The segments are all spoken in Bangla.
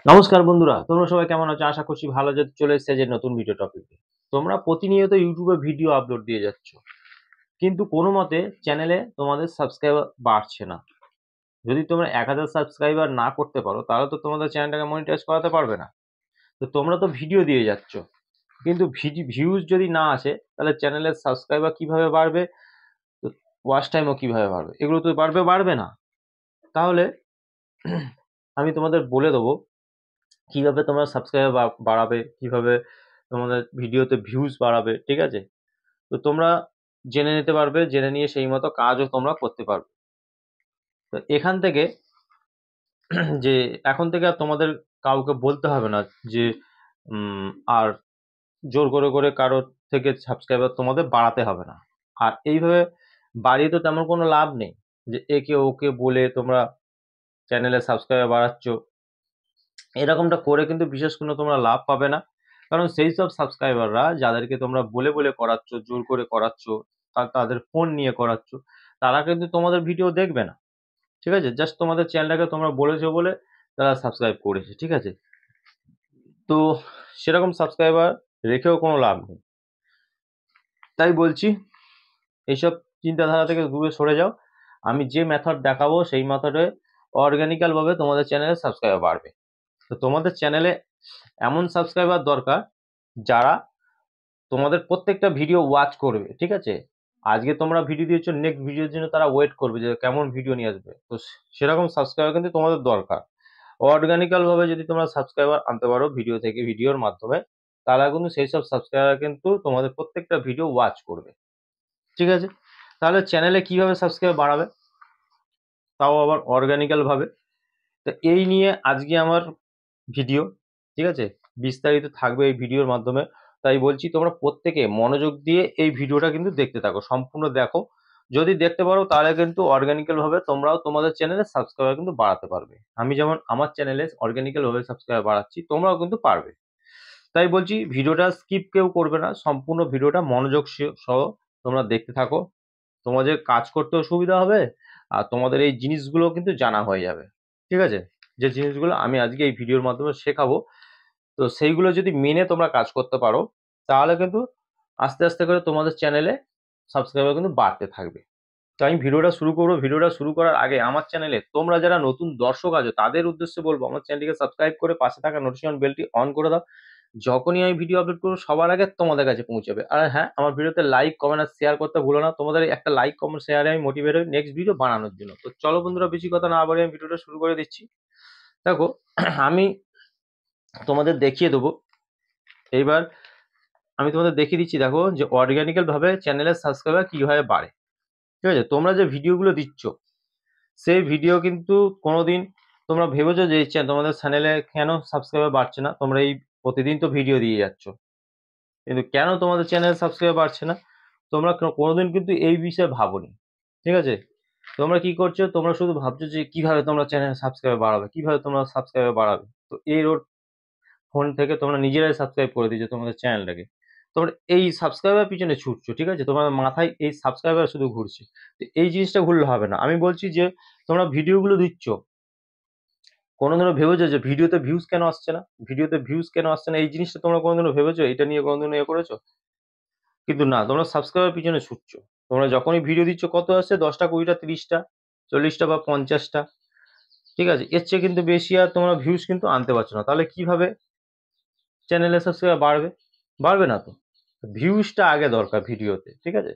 নমস্কার বন্ধুরা, তোমরা সবাই কেমন আছো? আশা করছি ভালো আছো। চলে এসেছে যে নতুন ভিডিও টপিকে। তোমরা প্রতিনিয়ত ইউটিউবে ভিডিও আপলোড দিয়ে যাচ্ছ, কিন্তু কোনো মতে চ্যানেলে তোমাদের সাবস্ক্রাইবার বাড়ছে না। যদি তোমরা 1000 সাবস্ক্রাইবার না করতে পারো, তাহলে তো তোমাদের চ্যানেলটাকে মনিটাইজ করাতে পারবে না। তো তোমরা তো ভিডিও দিয়ে যাচ্ছ, কিন্তু ভিউজ যদি না আসে, তাহলে চ্যানেলের সাবস্ক্রাইবার কিভাবে বাড়বে? তো ওয়াচ টাইমও কিভাবে বাড়বে? এগুলো তো বাড়বে না। তাহলে আমি তোমাদের বলে দেবো কিভাবে তোমরা সাবস্ক্রাইবার বাড়াবে, কিভাবে তোমাদের ভিডিওতে ভিউজ বাড়াবে, ঠিক আছে? তো তোমরা জেনে নিতে পারবে, জেনে নিয়ে সেই মতো কাজও তোমরা করতে পারবে। তো এখান থেকে যে এখন থেকে আর তোমাদের কাউকে বলতে হবে না যে উম, আর জোর করে কারোর থেকে সাবস্ক্রাইবার তোমাদের বাড়াতে হবে না। আর এইভাবে বাড়িয়ে তো তেমন কোনো লাভ নেই যে একে ওকে বলে তোমরা চ্যানেলে সাবস্ক্রাইবার বাড়াচ্ছ। এরকমটা করে কিন্তু বিশেষ কোনো তোমরা লাভ পাবে না। কারণ সেই সব সাবস্ক্রাইবাররা যাদেরকে তোমরা বলে বলে করাচ্ছ, জোর করে করাচ্ছ, তাদের ফোন নিয়ে করাচ্ছ, তারা কিন্তু তোমাদের ভিডিও দেখবে না। ঠিক আছে? জাস্ট তোমাদের চ্যানেলটাকে তোমরা বলেছো বলে তারা সাবস্ক্রাইব করেছে, ঠিক আছে? তো সেরকম সাবস্ক্রাইবার রেখেও কোনো লাভ নেই। তাই বলছি, এইসব চিন্তাধারা থেকে দূরে সরে যাও। আমি যে মেথড দেখাবো সেই মেথডে অর্গানিক্যাল ভাবে তোমাদের চ্যানেলে সাবস্ক্রাইবার বাড়বে। তো তোমাদের চ্যানেলে এমন সাবস্ক্রাইবার দরকার যারা তোমাদের প্রত্যেকটা ভিডিও ওয়াচ করবে, ঠিক আছে? আজকে তোমরা ভিডিও দিয়েছো, নেক্সট ভিডিওর জন্য তারা ওয়েট করবে যে কেমন ভিডিও নিয়ে আসবে। তো সেরকম সাবস্ক্রাইবার কিন্তু তোমাদের দরকার। অর্গানিক্যাল ভাবে যদি তোমরা সাবস্ক্রাইবার আনতে পারো ভিডিও থেকে, ভিডিওর মাধ্যমে, তাহলে কিন্তু সেই সব সাবস্ক্রাইবার কিন্তু তোমাদের প্রত্যেকটা ভিডিও ওয়াচ করবে, ঠিক আছে? তাহলে চ্যানেলে কিভাবে সাবস্ক্রাইবার বাড়াবে, তাও আবার অর্গানিক্যাল ভাবে? তো এই নিয়ে আজকে আমার ভিডিও, ঠিক আছে? বিস্তারিত থাকবে এই ভিডিওর মাধ্যমে। তাই বলছি তোমরা প্রত্যেকে মনোযোগ দিয়ে এই ভিডিওটা কিন্তু দেখতে থাকো, সম্পূর্ণ দেখো। যদি দেখতে পারো তাহলে কিন্তু অর্গানিক্যাল ভাবে তোমরাও তোমাদের চ্যানেলে সাবস্ক্রাইবার কিন্তু বাড়াতে পারবে। আমি যেমন আমার চ্যানেলে অর্গানিক্যাল ভাবে সাবস্ক্রাইবার বাড়াচ্ছি, তোমরাও কিন্তু পারবে। তাই বলছি ভিডিওটা স্কিপ কেউ করবে না, সম্পূর্ণ ভিডিওটা মনোযোগ সহ তোমরা দেখতে থাকো। তোমাদের কাজ করতেও সুবিধা হবে, আর তোমাদের এই জিনিসগুলো কিন্তু জানা হয়ে যাবে, ঠিক আছে? যে জিনিসগুলো আমি আজকে এই ভিডিওর মাধ্যমে শেখাবো, তো সেইগুলো যদি মেনে তোমরা কাজ করতে পারো, তাহলে কিন্তু আস্তে আস্তে করে তোমাদের চ্যানেলে সাবস্ক্রাইবার কিন্তু বাড়তে থাকবে। তো আমি ভিডিওটা শুরু করবো। ভিডিওটা শুরু করার আগে আমার চ্যানেলে তোমরা যারা নতুন দর্শক আছো তাদের উদ্দেশ্যে বলবো, আমার চ্যানেলটিকে সাবস্ক্রাইব করে পাশে থাকা নোটিফিকেশন বেলটি অন করে দাও। যখনই আমি ভিডিও আপলোড করবো সবার আগে তোমাদের কাছে পৌঁছাবে। আর হ্যাঁ, আমার ভিডিওতে লাইক, কমেন্ট আর শেয়ার করতে ভুলো না। তোমাদের এই একটা লাইক, কমেন্ট, শেয়ারে আমি মোটিভেট হই নেক্সট ভিডিও বানানোর জন্য। তো চলো বন্ধুরা, বেশি কথা না বাড়িয়ে আমি ভিডিওটা শুরু করে দিচ্ছি। দেখো, আমি তোমাদের দেখিয়ে দেবো এইবার। আমি তোমাদের দেখিয়ে দিচ্ছি, দেখো যে অর্গানিক্যাল ভাবে চ্যানেলের সাবস্ক্রাইবার কিভাবে বাড়ে। ঠিক আছে? তোমরা যে ভিডিওগুলো দিচ্ছ, সেই ভিডিও কিন্তু কোনোদিন তোমরা ভেবেছো যে তোমাদের চ্যানেলে কেন সাবস্ক্রাইবার বাড়ছে না? তোমরা এই প্রতিদিন তো ভিডিও দিয়ে যাচ্ছ, কিন্তু কেন তোমাদের চ্যানেলে সাবস্ক্রাইবার বাড়ছে না? তোমরা কোনোদিন কিন্তু এই বিষয়ে ভাবোনি, ঠিক আছে? তোমরা কি করছো? তোমরা শুধু ভাবছো যে কিভাবে তোমরা চ্যানেলে সাবস্ক্রাইবার বাড়াবে, কিভাবে তোমরা সাবস্ক্রাইবার বাড়াবে। তো এই ফোন থেকে তোমরা নিজেরাই সাবস্ক্রাইব করে দিচ্ছ তোমাদের চ্যানেলটাকে। তোমরা এই সাবস্ক্রাইবার পিছনে ছুটছো, ঠিক আছে? তোমার মাথায় এই সাবস্ক্রাইবার শুধু ঘুরছে। তো এই জিনিসটা ঘুরলে হবে না। আমি বলছি যে তোমরা ভিডিওগুলো দিচ্ছ, কোনোদিনও ভেবেছো যে ভিডিওতে ভিউজ কেন আসছে না? ভিডিওতে ভিউজ কেন আসছে না, এই জিনিসটা তোমরা কোনোদিনও ভেবেছো? এটা নিয়ে কোনোদিনও করেছো? কিন্তু না, তোমরা সাবস্ক্রাইবার পিছনে ছুটছো। তোমরা যখনই ভিডিও দিচ্ছ কত আসছে? 10টা, 20টা, 30টা, 40টা বা 50টা, ঠিক আছে? এর চেয়ে কিন্তু বেশি আর তোমরা ভিউজ কিন্তু আনতে পারছো না। তাহলে কিভাবে চ্যানেলে সাবস্ক্রাইবার বাড়বে? বাড়বে না তো। ভিউজটা আগে দরকার ভিডিওতে, ঠিক আছে?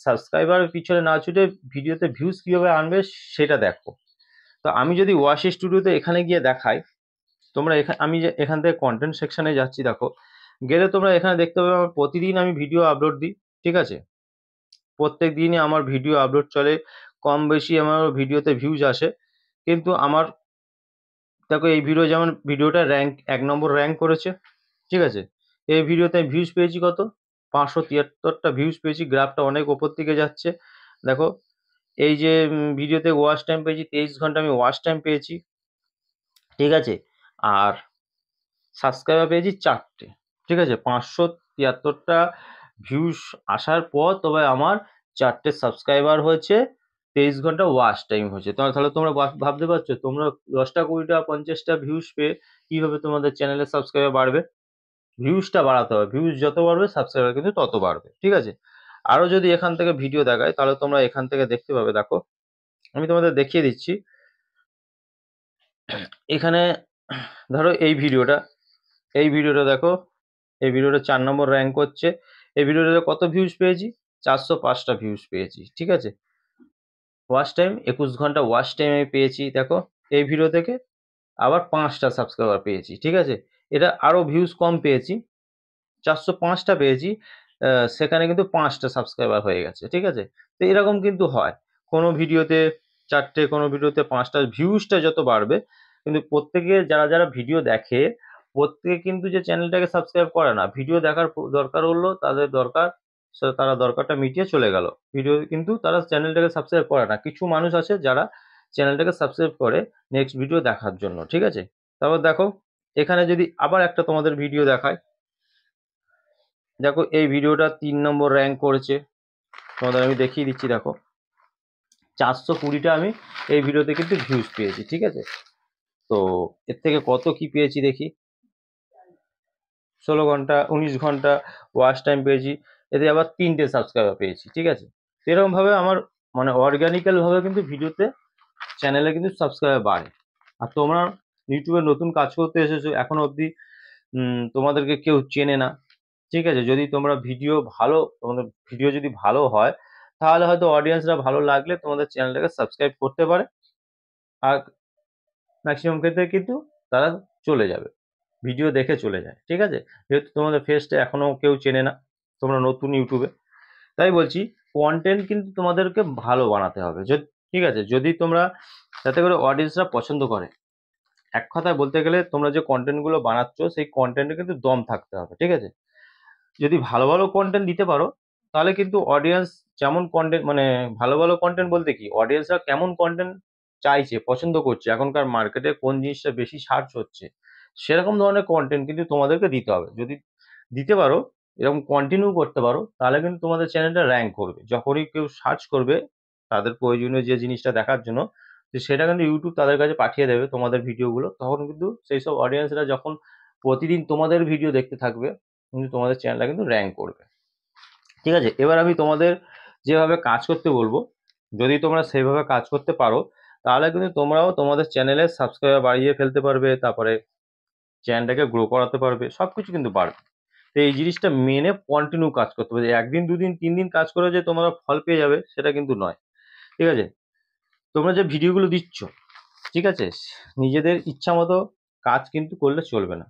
সাবস্ক্রাইবারের পিছনে না ছুটে ভিডিওতে ভিউজ কিভাবে আনবে সেটা দেখো। তো আমি যদি ওয়াশ স্টুডিওতে এখানে গিয়ে দেখাই, তোমরা আমি যে এখান থেকে কন্টেন্ট সেকশনে যাচ্ছি, দেখো, গেলে তোমরা এখানে দেখতে পাবে আমার প্রতিদিন আমি ভিডিও আপলোড দিই, ঠিক আছে? প্রত্যেক দিনই আমার ভিডিও আপলোড চলে। কম বেশি আমার ভিডিওতে ভিউজ আসে, কিন্তু আমার, দেখো, এই ভিডিও যেমন ভিডিওটা র্যাঙ্ক 1 নম্বর র্যাঙ্ক করেছে, ঠিক আছে? এই ভিডিওতে ভিউজ পেয়েছি কত? 573টা ভিউজ পেয়েছি। গ্রাফটা অনেক ওপর দিকে যাচ্ছে, দেখো। এই যে ভিডিওতে ওয়াচ টাইম পেয়েছি 23 ঘন্টা, আমি ওয়াচ টাইম পেয়েছি, ঠিক আছে? আর সাবস্ক্রাইবার পেয়েছি 4টে, ঠিক আছে? 573টা ভিউজ আসার পর তবে আমার 4টে সাবস্ক্রাইবার হয়েছে, 23 ঘন্টা ওয়াচ টাইম হচ্ছে। তাহলে তোমরা ভাবতে পারছো, তোমরা 10টা 20টা 50টা ভিউজ পেয়ে কিভাবে তোমাদের চ্যানেলের সাবস্ক্রাইবার বাড়বে। ভিউজটা বাড়াতে হবে, ভিউজ যত বাড়বে সাবস্ক্রাইবার কিন্তু তত বাড়বে, ঠিক আছে। আরো যদি এখান থেকে ভিডিও দেখায় তাহলে তোমরা এখান থেকে দেখতে পাবে। দেখো আমি তোমাদের দেখিয়ে দিচ্ছি। এখানে ধরো এই ভিডিওটা দেখো, এই ভিডিওটা 4 নম্বর র্যাঙ্ক করছে। এই ভিডিওটাতে কত ভিউজ পেয়েছি? 405টা ভিউজ পেয়েছি, ঠিক আছে। ওয়াচ টাইম 21 ঘন্টা ওয়াচ টাইম আমি পেয়েছি। দেখো এই ভিডিও থেকে আবার 5টা সাবস্ক্রাইবার পেয়েছি, ঠিক আছে। এটা আরো ভিউজ কম পেয়েছি, 405টা পেয়েছি, সেখানে কিন্তু 5টা সাবস্ক্রাইবার হয়ে গেছে, ঠিক আছে। তো এরকম কিন্তু হয়, কোনো ভিডিওতে 4টে, কোনো ভিডিওতে 5টা। ভিউজটা যত বাড়বে কিন্তু প্রত্যেকে যারা যারা ভিডিও দেখে প্রত্যেকে কিন্তু যে চ্যানেলটাকে সাবস্ক্রাইব করে না, ভিডিও দেখার দরকার হলো তাদের দরকার, তারা দরকারটা মিটিয়ে চলে গেল, ভিডিও কিন্তু তারা চ্যানেলটাকে সাবস্ক্রাইব করে না। কিছু মানুষ আছে যারা চ্যানেলটাকে সাবস্ক্রাইব করে নেক্সট ভিডিও দেখার জন্য, ঠিক আছে। তারপর দেখো এখানে যদি আবার একটা তোমাদের ভিডিও দেখায়, দেখো এই ভিডিওটা 3 নম্বর র্যাঙ্ক করেছে, তোমাদের আমি দেখিয়ে দিচ্ছি। দেখো 420টা আমি এই ভিডিওতে কিন্তু ভিউজ পেয়েছি, ঠিক আছে। তো এর থেকে কত কি পেয়েছি দেখি। 16 ঘন্টা 19 ঘন্টা ওয়াচ টাইম পেয়েছি, এতে আবার 3টে সাবস্ক্রাইবার পেয়েছি, ঠিক আছে। এরকম ভাবে আমার মানে অর্গানিক্যাল ভাবে কিন্তু ভিডিওতে চ্যানেলে কিন্তু সাবস্ক্রাইবার বাড়ে। আর তোমরা ইউটিউবে নতুন কাজ করতে এসেছো, এখনো অবধি তোমাদেরকে কেউ চেনে না, ঠিক আছে। যদি তোমরা তোমাদের ভিডিও যদি ভালো হয় তাহলে হয়তো অডিয়েন্সরা ভালো লাগলে তোমাদের চ্যানেলটাকে সাবস্ক্রাইব করতে পারে। আর ম্যাক্সিমাম ক্ষেত্রে কিন্তু তারা চলে যাবে, ভিডিও দেখে চলে যায়, ঠিক আছে। যেহেতু তোমাদের ফেসটা এখনো কেউ চেনে না, তোমরা নতুন ইউটিউবে, তাই বলছি কন্টেন্ট কিন্তু তোমাদেরকে ভালো বানাতে হবে, ঠিক আছে। যদি তোমরা যাতে করে অডিয়েন্সরা পছন্দ করে, এক কথায় বলতে গেলে তোমরা যে কন্টেন্টগুলো বানাচ্ছ সেই কন্টেন্টে কিন্তু দম থাকতে হবে, ঠিক আছে। যদি ভালো ভালো কন্টেন্ট দিতে পারো তাহলে কিন্তু অডিয়েন্স যেমন কন্টেন্ট, মানে ভালো ভালো কন্টেন্ট বলতে কি, অডিয়েন্সরা কেমন কন্টেন্ট চাইছে, পছন্দ করছে, এখনকার মার্কেটে কোন জিনিসটা বেশি সার্চ হচ্ছে, সেরকম ধরনের কন্টেন্ট কিন্তু তোমাদেরকে দিতে হবে। যদি দিতে পারো, এরকম কন্টিনিউ করতে পারো, তাহলে কিন্তু তোমাদের চ্যানেলটা র্যাঙ্ক করবে। যখনই কেউ সার্চ করবে তাদের প্রয়োজনীয় যে জিনিসটা দেখার জন্য, তো সেটা কিন্তু ইউটিউব তাদের কাছে পাঠিয়ে দেবে তোমাদের ভিডিওগুলো। তখন কিন্তু সেই সব অডিয়েন্সরা যখন প্রতিদিন তোমাদের ভিডিও দেখতে থাকবে, কিন্তু তোমাদের চ্যানেলটা কিন্তু র্যাঙ্ক করবে, ঠিক আছে। এবার আমি তোমাদের যেভাবে কাজ করতে বলবো, যদি তোমরা সেইভাবে কাজ করতে পারো তাহলে কিন্তু তোমরাও তোমাদের চ্যানেলের সাবস্ক্রাইবার বাড়িয়ে ফেলতে পারবে, তারপরে চ্যানেলটাকে গ্রো করাতে পারবে, সবকিছু কিন্তু পারবে। তো এই জিনিসটা মেনে কন্টিনিউ কাজ করতে হবে। একদিন 2 দিন 3 দিন কাজ করে যে তোমরা ফল পেয়ে যাবে সেটা কিন্তু নয়, ঠিক আছে। তোমরা যে ভিডিওগুলো দিচ্ছ, ঠিক আছে, নিজেদের ইচ্ছা মতো কাজ কিন্তু করলে চলবে না।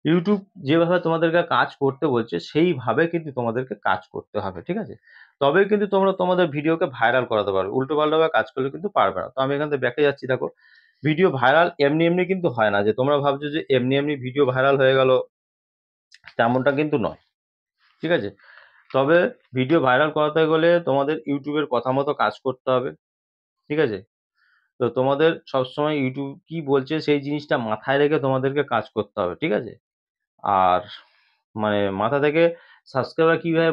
ইউটিউব যেভাবে তোমাদেরকে কাজ করতে বলছে সেইভাবে কিন্তু তোমাদেরকে কাজ করতে হবে, ঠিক আছে। তবেই কিন্তু তোমরা তোমাদের ভিডিওকে ভাইরাল করাতে পারবে, উল্টো পাল্টা কাজ করলে কিন্তু পারবে না। তো আমি এখান থেকে দেখে যাচ্ছি, দেখো ভিডিও ভাইরাল এমনি এমনি কিন্তু হয় না, যে তোমরা ভাবছো যে এমনি এমনি ভিডিও ভাইরাল হয়ে গেল, তেমনটা কিন্তু নয়, ঠিক আছে। তবে ভিডিও ভাইরাল করাতে গেলে তোমাদের ইউটিউবের কথা মতো কাজ করতে হবে, ঠিক আছে। তো তোমাদের সবসময় ইউটিউব কি বলছে সেই জিনিসটা মাথায় রেখে তোমাদেরকে কাজ করতে হবে, ঠিক আছে। আর মানে মাথা থেকে সাবস্ক্রাইবার কিভাবে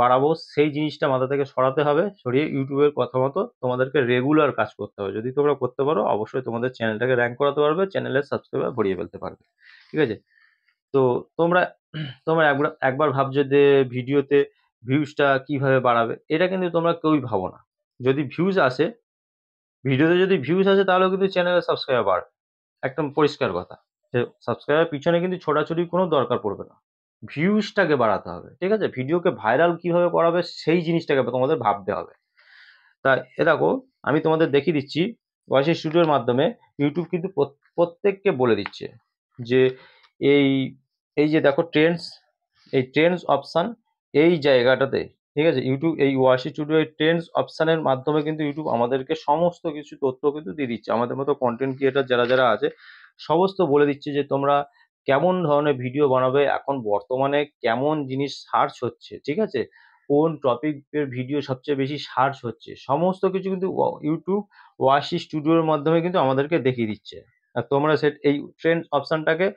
বাড়াবো সেই জিনিসটা মাথা থেকে সরাতে হবে, সরিয়ে ইউটিউবের কথা মতো তোমাদেরকে রেগুলার কাজ করতে হবে। যদি তোমরা করতে পারো অবশ্যই তোমাদের চ্যানেলটাকে র্যাঙ্ক করাতে পারবে, চ্যানেলের সাবস্ক্রাইবার বাড়িয়ে ফেলতে পারবে, ঠিক আছে। তো তোমরা তোমরা একবার একবার ভাবছো যে ভিডিওতে ভিউজটা কিভাবে বাড়াবে, এটা কিন্তু তোমরা কেউই ভাবো না। যদি ভিউজ আসে, ভিডিওতে যদি ভিউজ আসে তাহলেও কিন্তু চ্যানেলের সাবস্ক্রাইবার বাড়বে, একদম পরিষ্কার কথা। যে সাবস্ক্রাইবার পিছনে কিন্তু ছোটাছুটির কোনো দরকার পড়বে না, ভিউজটাকে বাড়াতে হবে, ঠিক আছে। ভিডিওকে ভাইরাল কিভাবে করাবে সেই জিনিসটাকে তোমাদের ভাবতে হবে। তা দেখো আমি তোমাদের দেখিয়ে দিচ্ছি, ভয়েস স্টুডিওর মাধ্যমে ইউটিউব কিন্তু প্রত্যেককে বলে দিচ্ছে যে এই এই যে দেখো ট্রেন্ডস, এই ট্রেন্ডস অপশান এই জায়গাটাতে, ঠিক আছে। ইউটিউব এই ওয়াশ স্টুডিও এই ট্রেন্ডস অপশানের মাধ্যমে কিন্তু ইউটিউব আমাদেরকে সমস্ত কিছু তথ্য কিন্তু দিয়ে দিচ্ছে। আমাদের মতো কন্টেন্ট ক্রিয়েটার যারা যারা আছে সমস্ত বলে দিচ্ছে যে তোমরা কেমন ধরনের ভিডিও বানাবে, এখন বর্তমানে কেমন জিনিস সার্চ হচ্ছে, ঠিক আছে, কোন টপিকের ভিডিও সবচেয়ে বেশি সার্চ হচ্ছে, সমস্ত কিছু কিন্তু ইউটিউব ওয়াশ স্টুডিওর মাধ্যমে কিন্তু আমাদেরকে দেখিয়ে দিচ্ছে। আর তোমরা এই ট্রেন্ড অপশনটাকে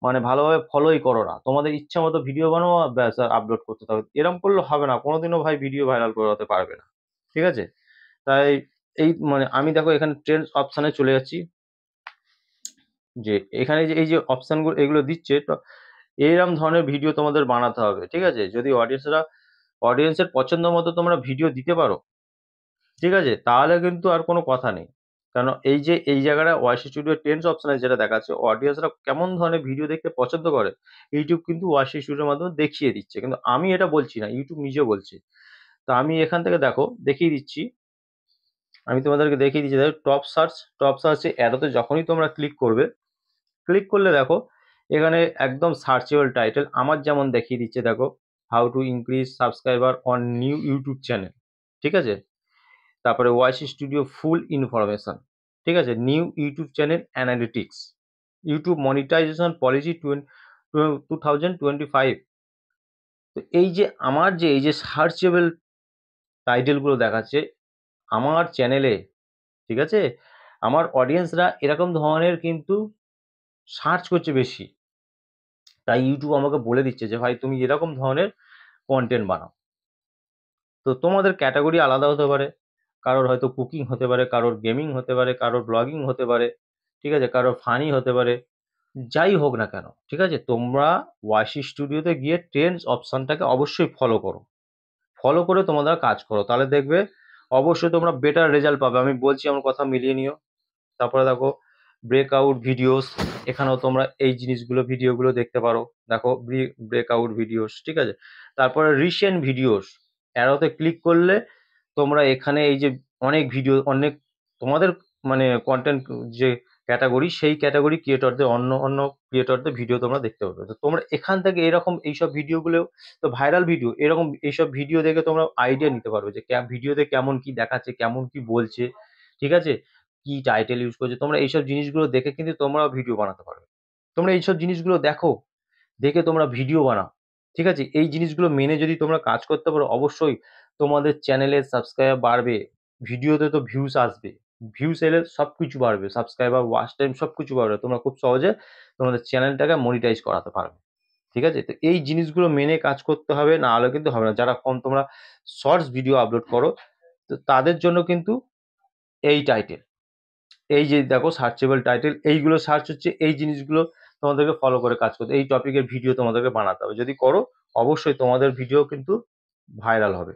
মানে ভালোভাবে ফলোই করো না, তোমাদের ইচ্ছা মতো ভিডিও বানাও ব্যাস আপলোড করতে থাকো। এরকম করলে হবে না, কোনোদিনও ভাই ভিডিও ভাইরাল করাতে পারবে না, ঠিক আছে। তাই এই মানে আমি দেখো এখানে ট্রেন্ডস অপশানে চলে যাচ্ছি, যে এখানে যে এই যে অপশানগুলো এগুলো দিচ্ছে, তো এইরকম ধরনের ভিডিও তোমাদের বানাতে হবে, ঠিক আছে? যদি অডিয়েন্সের পছন্দ মতো তোমরা ভিডিও দিতে পারো, ঠিক আছে, তাহলে কিন্তু আর কোনো কথা নেই। কারণ এই যে এই জায়গাটা ওয়াইস স্টুডিও ট্রেন্ডস অপশানে যেটা দেখাচ্ছে, অডিয়েন্সরা কেমন ধরনের ভিডিও দেখতে পছন্দ করে, ইউটিউব কিন্তু ওয়াইস স্টুডিওর মাধ্যমে দেখিয়ে দিচ্ছে, কিন্তু আমি এটা বলছি না, ইউটিউব নিজে বলছে। তো আমি এখান থেকে দেখো দেখিয়ে দিচ্ছি, আমি তোমাদেরকে দেখিয়ে দিচ্ছি। দেখো টপ সার্চে অ্যাডোতে যখনই তোমরা ক্লিক করলে দেখো এখানে একদম সার্চেবল টাইটেল আমার যেমন দেখিয়ে দিচ্ছে, দেখো how to increase subscriber on new YouTube channel, ঠিক আছে? তারপরে ওয়াইস স্টুডিও ফুল ইনফরমেশন, ঠিক আছে? New YouTube channel analytics, YouTube monetization policy 2025। তো এই যে আমার যে এই যে সার্চেবল টাইটেলগুলো দেখাচ্ছে আমার চ্যানেলে, ঠিক আছে, আমার অডিয়েন্সরা এরকম ধরনের কিন্তু সার্চ করছে বেশি, তাই ইউটিউব আমাকে বলে দিচ্ছে যে ভাই তুমি এরকম ধরনের কন্টেন্ট বানাও। তো তোমাদের ক্যাটাগরি আলাদা হতে পারে, কারোর হয়তো কুকিং হতে পারে, কারোর গেমিং হতে পারে, কারোর ব্লগিং হতে পারে, ঠিক আছে, কারোর ফানি হতে পারে, যাই হোক না কেন, ঠিক আছে, তোমরা ওয়াইসি স্টুডিওতে গিয়ে ট্রেন্ডস অপশনটাকে অবশ্যই ফলো করে তোমরা কাজ করো, তাহলে দেখবে অবশ্যই তোমরা বেটার রেজাল্ট পাবে। আমি বলছি আমার কথা মিলিয়ে নিও। তারপরে দেখো ব্রেকআউট ভিডিওস, এখানেও তোমরা এই ভিডিওগুলো দেখতে পারো। দেখো ব্রেকআউট ভিডিওস, ঠিক আছে। তারপরে রিসেন্ট ভিডিওস, অ্যারোতে ক্লিক করলে তোমরা এখানে এই যে অনেক তোমাদের মানে কন্টেন্ট যে ক্যাটাগরি, সেই ক্যাটাগরি ক্রিয়েটরদের অন্য অন্য ক্রিয়েটরদের ভিডিও তোমরা দেখতে পাবে। তো তোমরা এখান থেকে এরকম এইসব ভিডিওগুলো, তো ভাইরাল ভিডিও এরকম এইসব ভিডিও দেখে তোমরা আইডিয়া নিতে পারবে যে ভিডিওতে কেমন কি দেখাচ্ছে, কেমন কি বলছে, ঠিক আছে, কি টাইটেল ইউজ করছে। তোমরা এইসব জিনিসগুলো দেখে কিন্তু তোমরা ভিডিও বানাতে পারবে। তোমরা এইসব জিনিসগুলো দেখো, দেখে তোমরা ভিডিও বানাও, ঠিক আছে? এই জিনিসগুলো মেনে যদি তোমরা কাজ করতে পারো, অবশ্যই তোমাদের চ্যানেলের সাবস্ক্রাইবার বাড়বে, ভিডিওতে তো ভিউজ আসবে, ভিউজ এলে সবকিছু বাড়বে, সাবস্ক্রাইবার ওয়াচ টাইম সবকিছু বাড়বে, তোমরা খুব সহজে তোমাদের চ্যানেলটাকে মনিটাইজ করাতে পারবে, ঠিক আছে? তো এই জিনিসগুলো মেনে কাজ করতে হবে, না হলে কিন্তু হবে না। যারা তোমরা শর্টস ভিডিও আপলোড করো, তো তাদের জন্য কিন্তু এই টাইটেল, এই যে দেখো সার্চেবল টাইটেল, এইগুলো সার্চ হচ্ছে, এই জিনিসগুলো তোমাদেরকে ফলো করে কাজ করতে, এই টপিকের ভিডিও তোমাদেরকে বানাতে হবে। যদি করো, অবশ্যই তোমাদের ভিডিও কিন্তু ভাইরাল হবে।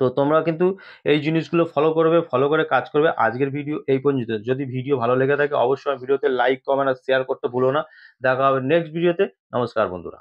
তো তোমরা কিন্তু এই জিনিসগুলো ফলো করে কাজ করবে। আজকের ভিডিও এই পর্যন্ত। যদি ভিডিও ভালো লেগে থাকে অবশ্যই ভিডিওতে লাইক, কমেন্ট আর শেয়ার করতে ভুলো না। দেখা হবে নেক্সট ভিডিওতে। নমস্কার বন্ধুরা।